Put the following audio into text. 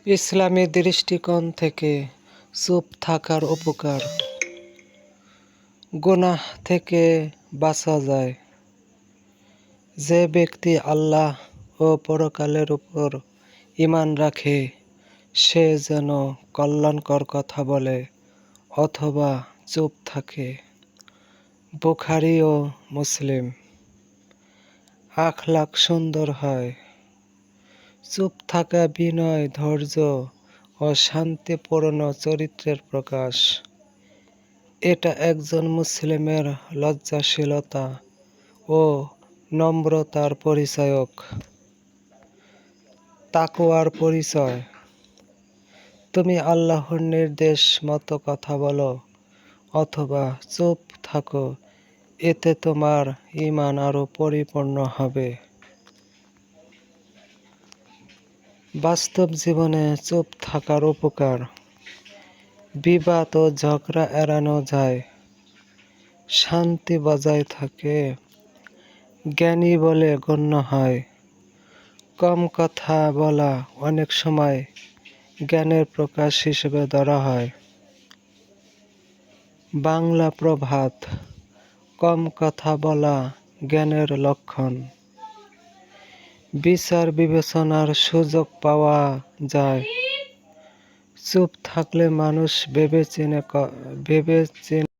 ইসলামী দৃষ্টিকোণ থেকে চুপ থাকার উপকার। গুনাহ থেকে বাঁচা যায়। যে ব্যক্তি আল্লাহ ও পরকালের উপর ঈমান রাখে সে যেন কল্যাণকর কথা বলে অথবা চুপ থাকে। বুখারী ও মুসলিম। আখলাক সুন্দর হয়। চুপ থাকা বিনয়, ধৈর্য ও শান্তিপূর্ণ চরিত্রের প্রকাশ। এটা একজন মুসলিমের লজ্জাশীলতা ও নম্রতার পরিচায়ক। তাকওয়ার পরিচয়। তুমি আল্লাহর নির্দেশ মতো কথা বলো অথবা চুপ থাকো, এতে তোমার ঈমান আরো পরিপূর্ণ হবে। বাস্তব জীবনে চুপ থাকার উপকার। বিবাদ ও ঝগড়া এড়ানো যায়। শান্তি বজায় থাকে। জ্ঞানী বলে গণ্য হয়। কম কথা বলা অনেক সময় জ্ঞানের প্রকাশ হিসেবে ধরা হয়। বাংলা প্রবাদ: কম কথা বলা জ্ঞানের লক্ষণ। বিচার বিবেচনার সুযোগ পাওয়া যায়। চুপ থাকলে মানুষ ভেবেচিন্তে